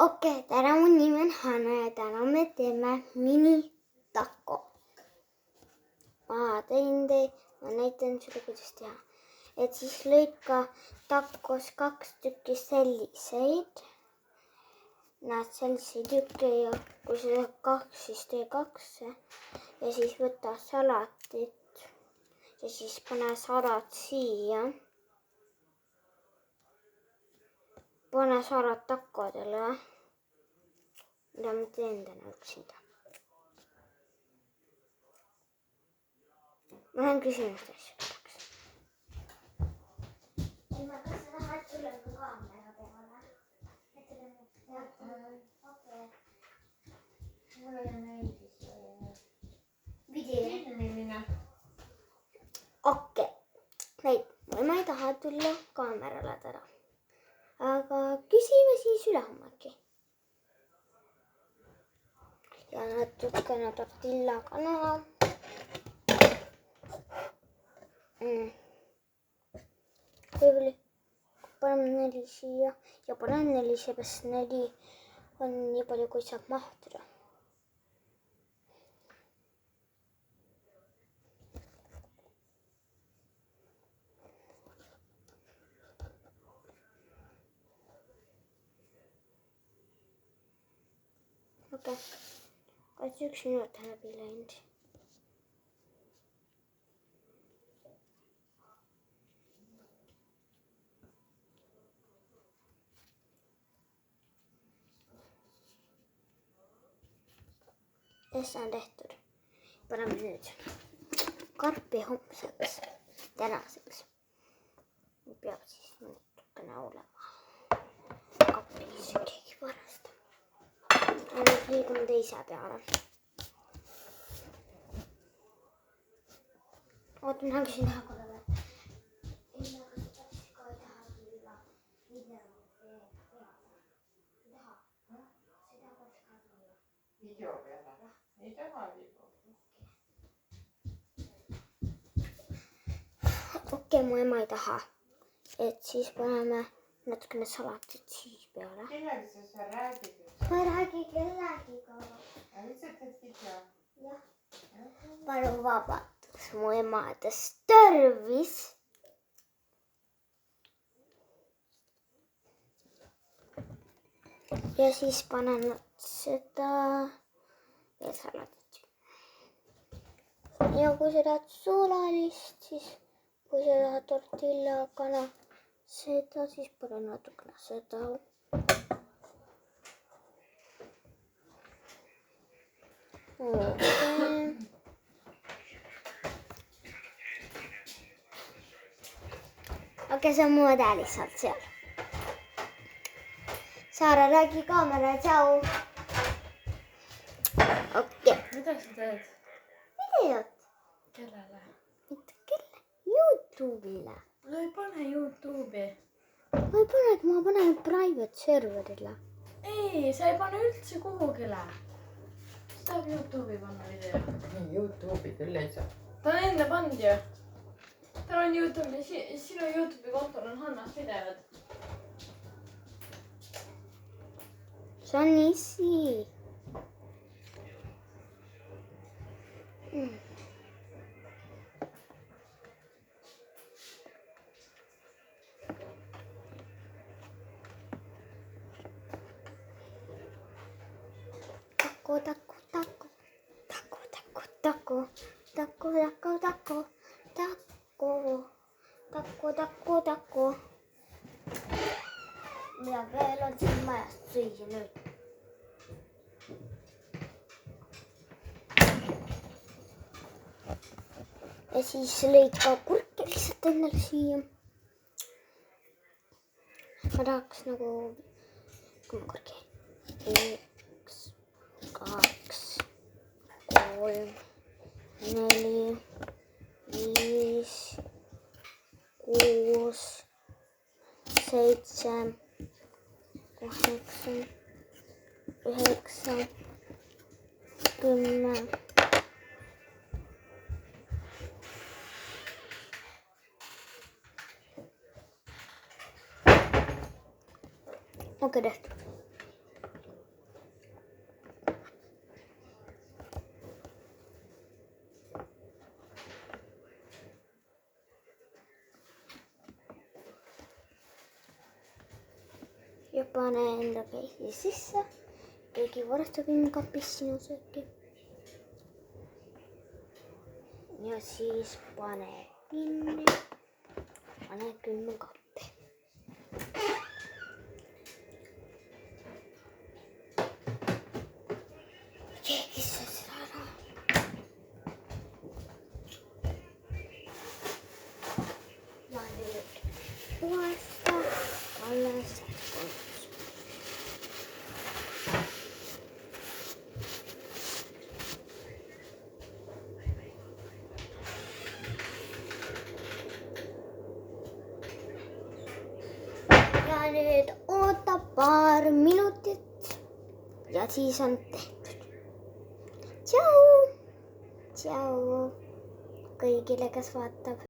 Okei, täna mun nimi on Hanna ja täna me teeme mini-taco. Ma näitan sulle, kuidas teha. Et siis lõika tacos 2 tükki selliseid. Näed selliseid tükke ja kui sa teed 2, siis tee 2. Ja siis võta salatit ja siis pane salat siia. Pane salat takodele. Mida ma teen täna üksinda. Ma lähen küsimust asjadeks. Emma, kas sa tahad tulla ka kaamera peale? Okei. Mulle meeldis video. Okei. Mu ema ei taha tulla kaamerale täna. Aga küsime siis ülehommelgi. Ja natukene tortillakana. Võib-olla paneme 4 siia ja panen 4, seepärast 4 on nii palju, kui saab mahtuda. Okei. Kas 1 minut on läbi läinud? Ja see on tehtud. Paneme nüüd karpi homseks, tänaseks. Peab siis natukene olema kapis keegi pärast. Ja nüüd liigume teise peale. Oota, ma nägin taha korra. Illa, kas sa tahtsid ka ei taha tulla video peale? Ei taha? Seda peaks ka tulla. Video peale? Ei taha video. Okei, mu ema ei taha. Et siis paneme natukene salatit siis peale. Kellega sa räägid? Ma ei räägi kellegiga. Lihtsalt teed video? Jah. Palun vabandust mu emadest. Tervis! Ja siis panen seda ja salatit. Ja kui sa tahad sulalist, siis kui sa tahad tortillakana seda, siis panen natukene seda. Okei, see on mu õde lihtsalt seal. Saara, räägi kaamera, tšau. Okei. Mida sa teed? Videot. Kellele? Mitte kelle? YouTube'ile. Ma ei pane YouTube'i. Ma ei panegi, ma panen private serverile. Ei, sa ei pane üldse kuhugile. Sa tahab YouTube'i panna video. YouTube'i küll ei saa. Ta on enne pannud ju. Tal on YouTube'i, sinu YouTube'i kontol on Hannas videod. See on easy. Taco, taco, taco. Taco, taco, taco. Taco, taco, taco. Taco. Taco, taco, taco. Mida veel on siin majas süüa nüüd? Ja siis lõid ka kurki lihtsalt endale siia. Ma tahaks nagu, kui ma kurki. 1, 2, 3, 4, 5, 6, 7, 8, 9, 10. Okei, tehtud. ja pane enda käsi sisse. Keegi varastab külmkapist sinu sööki. Ja siis pane kinni. Pane külmkappi. Keegi söö seda ära. Ja nüüd puhasta alles kodus. Ja nüüd oota paar minutit ja siis on tehtud. Tšau! Tšau kõigile, kes vaatab.